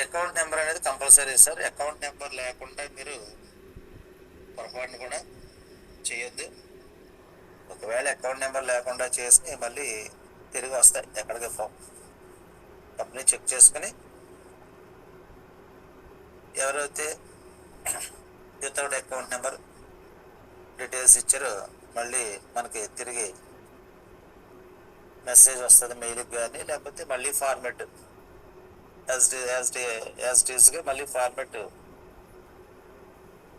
Account number అనేది compulsory sir. Account number లేకుండా మీరు పొరపాటును కూడా చేయొద్దు. ఒకవేళ అకౌంట్ నెంబర్ లేకుండా చేసి మళ్ళీ తిరిగి వస్తాయి, ఎక్కడికి పోవు. కంపెనీ చెక్ చేసుకుని ఎవరైతే వితౌట్ అకౌంట్ నెంబర్ డీటెయిల్స్ ఇచ్చారో మళ్ళీ మనకి తిరిగి మెసేజ్ వస్తుంది మెయిల్కి కానీ, లేకపోతే మళ్ళీ ఫార్మెట్ యాజ్ టీస్గా మళ్ళీ ఫార్మెట్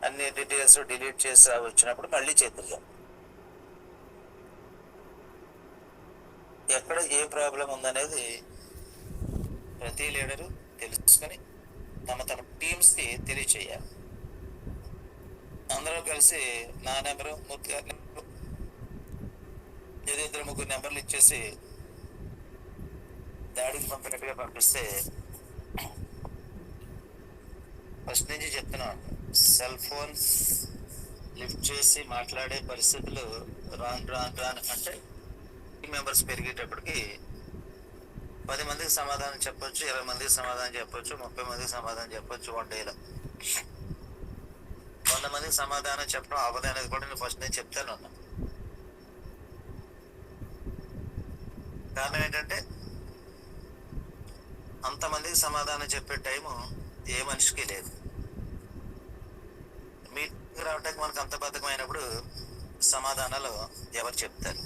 అన్ని డీటెయిల్స్ డిలీట్ చేసి వచ్చినప్పుడు మళ్ళీ చేద్దాం. ఎక్కడ ఏ ప్రాబ్లం ఉందనేది ప్రతి లీడరు తెలుసుకొని తమ టీమ్స్కి తెలియచేయాలి. అందరూ కలిసి నా నెంబరు, మూర్తి గారి నెంబరు, ఏదో 2-3 నెంబర్లు ఇచ్చేసి దాడికి పంపినట్టుగా పంపిస్తే, ఫస్ట్ నుంచి చెప్తున్నాను, సెల్ ఫోన్ లిఫ్ట్ చేసి మాట్లాడే పరిస్థితులు రాను అంటే మెంబర్స్ పెరిగేటప్పటికి 10 మందికి సమాధానం చెప్పొచ్చు, 20 మందికి సమాధానం చెప్పొచ్చు, 30 మందికి సమాధానం చెప్పొచ్చు. 1 డేలో 100 మందికి సమాధానం చెప్పడం అవ్వదు అనేది కూడా నేను ఫస్ట్ నేను చెప్తాను అన్నా. కారణం ఏంటంటే అంతమందికి సమాధానం చెప్పే టైము ఏ మనిషికి లేదు. మీటింగ్ రావడానికి మనకు అంత బద్ధకమైనప్పుడు సమాధానాలు ఎవరు చెప్తారు?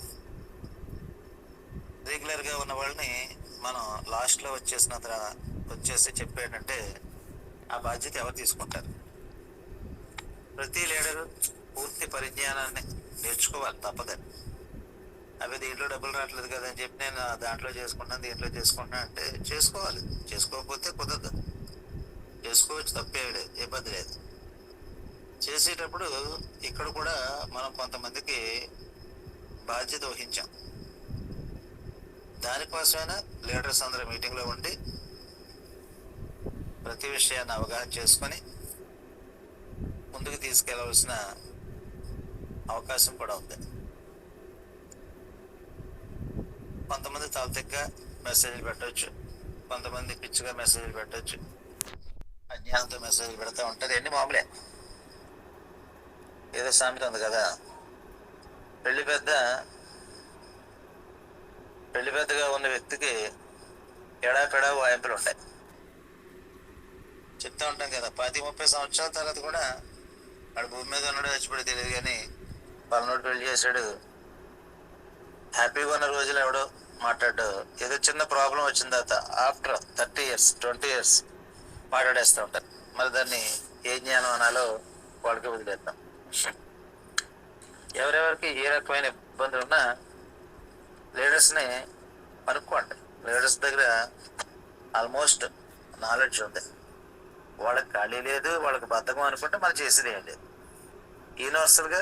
రెగ్యులర్గా ఉన్న వాళ్ళని మనం లాస్ట్లో వచ్చేసి చెప్పేటంటే ఆ బాధ్యత ఎవరు తీసుకుంటారు? ప్రతి లీడరు పూర్తి పరిజ్ఞానాన్ని నేర్చుకోవాలి, తప్పదని. అవి దీంట్లో డబ్బులు రావట్లేదు కదా అని చెప్పి నేను దాంట్లో చేసుకుంటాను, దీంట్లో చేసుకుంటాను అంటే చేసుకోవాలి. చేసుకోకపోతే కుదరదు. చేసుకోవచ్చు, తప్పే లేదు, ఇబ్బంది లేదు. చేసేటప్పుడు ఇక్కడ కూడా మనం కొంతమందికి బాధ్యత వహించాం. దానికోసమైనా లీడర్స్ అందరూ మీటింగ్లో ఉండి ప్రతి విషయాన్ని అవగాహన చేసుకొని ముందుకు తీసుకెళ్లవలసిన అవకాశం కూడా ఉంది. కొంతమంది తలతిగ్గా మెసేజ్లు పెట్టవచ్చు, కొంతమంది పిచ్చిగా మెసేజ్లు పెట్టవచ్చు, అజ్ఞానంతో మెసేజ్లు పెడతా ఉంటారు. ఎన్ని మామూలే. ఏదో సామెత ఉంది కదా, పెళ్లి పెద్దగా ఉన్న వ్యక్తికి ఎడాపెడా వాయింపులు ఉంటాయి. చెప్తా ఉంటాం కదా, 10-30 సంవత్సరాల తర్వాత కూడా వాడు భూమి మీద ఉన్నాడో చచ్చిపోయి తెలియదు, కానీ పలనోడు పెళ్లి చేశాడు, హ్యాపీగా ఉన్న రోజులు ఎవడో మాట్లాడు. ఏదో చిన్న ప్రాబ్లం వచ్చిన తర్వాత ఆఫ్టర్ 30 years 20 years మాట్లాడేస్తూ ఉంటారు. మరి దాన్ని ఏ జ్ఞానం అనాలో వాళ్ళకి వదిలేద్దాం. ఎవరెవరికి ఏ రకమైన ఇబ్బందులు ఉన్నా లీడర్స్ని కనుక్కోండి. లీడర్స్ దగ్గర ఆల్మోస్ట్ నాలెడ్జ్ ఉంది. వాళ్ళకి ఖాళీ లేదు, వాళ్ళకి బద్ధకం అనుకుంటే మనం చేసేది ఏం లేదు. యూనివర్సల్గా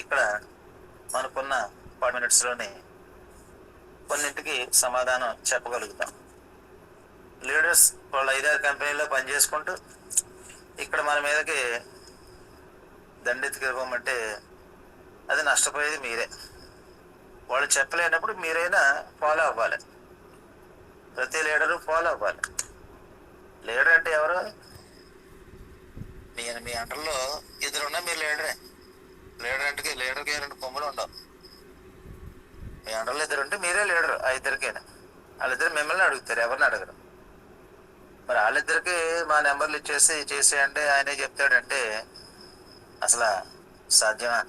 ఇక్కడ మనకున్న 5 minutesలోనే కొన్నింటికి సమాధానం చెప్పగలుగుతాం. లీడర్స్ వాళ్ళు 5-6 కంపెనీల్లో పనిచేసుకుంటూ ఇక్కడ మన మీదకి దండెత్తికివ్వమంటే అది నష్టపోయేది మీరే. వాళ్ళు చెప్పలేనప్పుడు మీరైనా ఫాలో అవ్వాలి. ప్రతి లీడరు ఫాలో అవ్వాలి. లీడర్ అంటే ఎవరు? నేను మీ అంటల్లో 2 ఉన్నా మీరు లీడరే. లీడర్కి 2 కొమ్ములు ఉండవు. మీ అండర్లో 2 ఉంటే మీరే లీడరు. ఆ 2కైనా వాళ్ళిద్దరు మిమ్మల్ని అడుగుతారు, ఎవరిని అడగరు. మరి వాళ్ళిద్దరికి మా నెంబర్లు ఇచ్చేసి చేసేయంటే ఆయనే చెప్తాడంటే అసలు సాధ్యమా?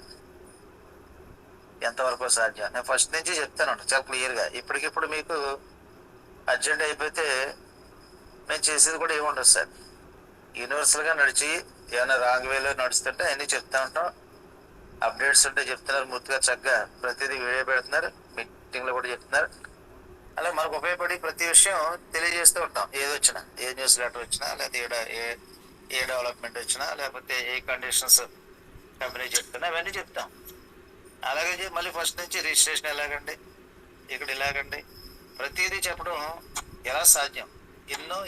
ఎంతవరకు సాధ్యం? నేను ఫస్ట్ నుంచి చెప్తాను చాలా క్లియర్గా. ఇప్పటికిప్పుడు మీకు అర్జెంట్ అయిపోతే మేము చేసేది కూడా ఏముండదు సార్. యూనివర్సల్గా నడిచి ఏమైనా రాంగ్ వేలో నడుస్తుంటే అన్నీ చెప్తా ఉంటాం. అప్డేట్స్ ఉంటే చెప్తున్నారు, మూర్తిగా చక్కగా ప్రతిదీ వీడియో పెడుతున్నారు, మీటింగ్లో కూడా చెప్తున్నారు. అలా మనకు ఉపయోగపడి ప్రతి విషయం తెలియజేస్తూ ఉంటాం. ఏదొచ్చినా, ఏ న్యూస్ లెటర్ వచ్చినా, లేకపోతే ఏ డెవలప్మెంట్ వచ్చినా, లేకపోతే ఏ కండిషన్స్ కంపెనీ చెప్తున్నా అవన్నీ చెప్తాం. అలాగే మళ్ళీ ఫస్ట్ నుంచి రిజిస్ట్రేషన్ ఎలాగండి, ఇక్కడ ఇలాగండి, ప్రతిదీ చెప్పడం ఎలా సాధ్యం? ఎన్నో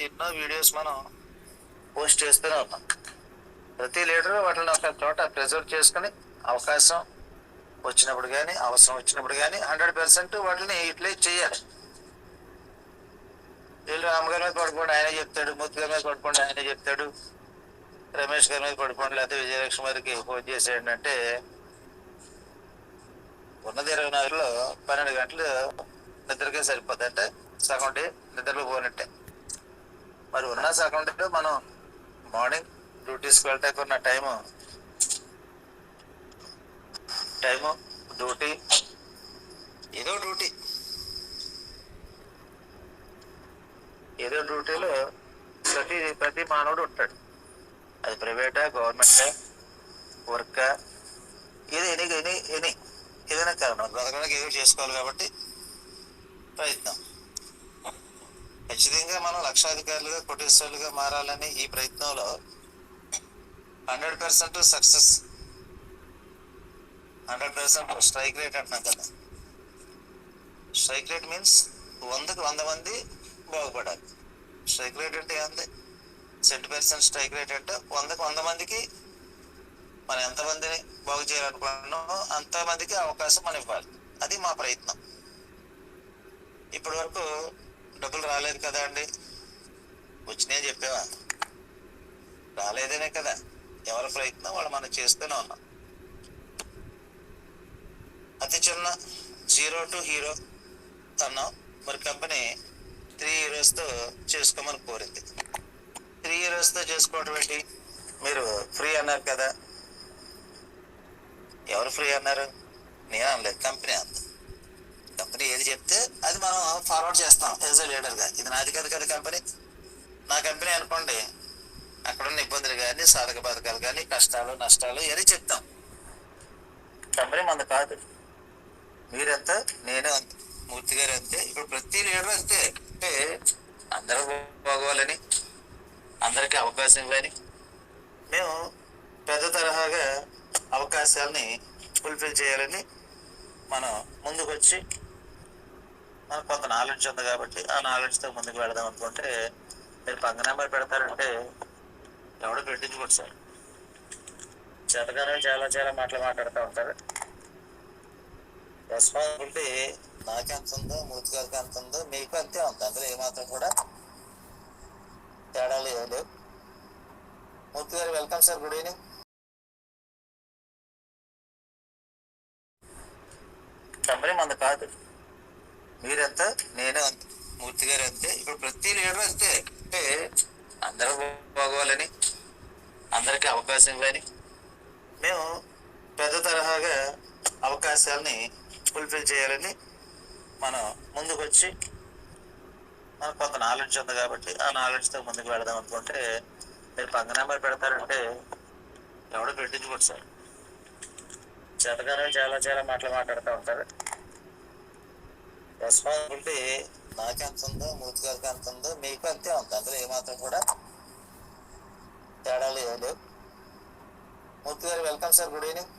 వీడియోస్ మనం పోస్ట్ చేస్తూనే ఉన్నాం. ప్రతి లీడరు వాటిని ఒక చోట ప్రిజర్వ్ చేసుకుని అవకాశం వచ్చినప్పుడు కానీ, అవసరం వచ్చినప్పుడు కానీ 100% వాటిని యూటిలైజ్ చేయాలి. వీళ్ళు రామ్ గారి మీద పడుకోండి ఆయనే చెప్తాడు, మూర్తి గారి మీద పడుకోండి ఆయనే చెప్తాడు, రమేష్ గారి మీద పడుకోండి లేకపోతే విజయలక్ష్మి గారికి ఫోన్ చేసేయండి అంటే ఉన్నది 24లో 12 గంటలు నిద్రకే సరిపోద్ది. అంటే సగం డే నిద్రలో పోనట్టే. మరి ఉన్న సగం డేలో మనం మార్నింగ్ డ్యూటీస్కి వెళ్ళటానికి ఉన్న టైము డ్యూటీ ఏదో డ్యూటీలో ప్రతి మానవుడు ఉంటాడు. అది ప్రైవేటా, గవర్నమెంటా, వర్కా, ఏదైనా కారణం బ్రతకడానికి ఏదో చేసుకోవాలి. కాబట్టి ప్రయత్నం ఖచ్చితంగా మనం లక్షాధికారులుగా, కోటీశ్వరులుగా మారాలని ఈ ప్రయత్నంలో 100% సక్సెస్, 100% స్ట్రైక్ రేట్ అంటున్నాం కదా. స్ట్రైక్ రేట్ మీన్స్ 100కి 100 మంది బాగుపడాలి. స్ట్రైక్ రేట్ అంటే ఏంది? 70% స్ట్రైక్ రేట్ అంటే 100కి 100 మందికి మనం ఎంతమందిని బాగు చేయాలనుకున్నామో అంతమందికి అవకాశం మనం ఇవ్వాలి. అది మా ప్రయత్నం. ఇప్పటి వరకు డబ్బులు రాలేదు కదా అండి, వచ్చినాయని చెప్పావా? రాలేదనే కదా. ఎవరి ప్రయత్నం వాళ్ళు మనం చేస్తూనే ఉన్నాం. అతి చిన్న 0 to హీరో అన్నాం. మరి కంపెనీ 3 హీరోస్తో చేసుకోమని కోరింది. 3 హీరోస్తో చేసుకోవడం ఏంటి? మీరు ఫ్రీ అన్నారు కదా. ఎవరు ఫ్రీ అన్నారు? నేను అనలేదు, కంపెనీ అంది. కంపెనీ ఏది చెప్తే అది మనం ఫార్వర్డ్ చేస్తాం యాజ్ ఎ లీడర్గా. ఇది నాది కాదు కదా కంపెనీ. నా కంపెనీ అనుకోండి, అక్కడున్న ఇబ్బందులు కానీ, సాధక బాధకాలు కానీ, కష్టాలు నష్టాలు ఇవన్నీ చెప్తాం. కంపెనీ మంది కాదు. మీరెంత, నేను అంతే, మూర్తి గారు అంతే, ఇప్పుడు ప్రతి లీడర్ అంతే. అంటే అందరూ బాగోవాలని, అందరికీ అవకాశం ఇవ్వాలని మేము పెద్ద తరహాగా అవకాశాలని ఫుల్ఫిల్ చేయాలని మనం ముందుకు వచ్చి, మనకు కొంత నాలెడ్జ్ ఉంది కాబట్టి ఆ నాలెడ్జ్తో ముందుకు వెళదాం అనుకుంటే, మీరు పక్క నెంబర్ పెడతారంటే ఎవడో పెట్టించుకోండి సార్. చేతగానే చాలా మాట్లాడుతూ ఉంటారు. రెస్పాన్సిబిలిటీ నాకెంత ఉందో, మూర్తి గారికి ఎంత ఉందో మీకు అంతే ఉంది. అందులో ఏమాత్రం కూడా తేడాలు ఏం లేవు. మూర్తి గారు welcome sir, good evening. Company మంది కాదు. మీరెంత, నేను అంతే, మూర్తి గారు అంతే, ఇప్పుడు ప్రతి లీడర్ అంతే. అంటే అందరూ బాగోవాలని, అందరికీ అవకాశం ఇవ్వాలని మేము పెద్ద తరహాగా అవకాశాలని ఫుల్ఫిల్ చేయాలని మనం ముందుకు వచ్చి, మనకు కొంత నాలెడ్జ్ ఉంది కాబట్టి ఆ నాలెడ్జ్తో ముందుకు వెళదాం అనుకుంటే, మీరు పక్క నెంబర్ పెడతారంటే ఎవడో పెట్టించుకోండి సార్. చేతగానే చాలా మాట్లాడుతూ ఉంటారు. రెస్పాన్సిబిలిటీ నాకెంత ఉందో, మూర్తి గారికి ఎంత ఉందో మీకు అంతే ఉంది. అందులో ఏమాత్రం కూడా తేడాలు ఏం లేవు. మూర్తి గారు వెల్కమ్ సార్, గుడ్ ఈవినింగ్.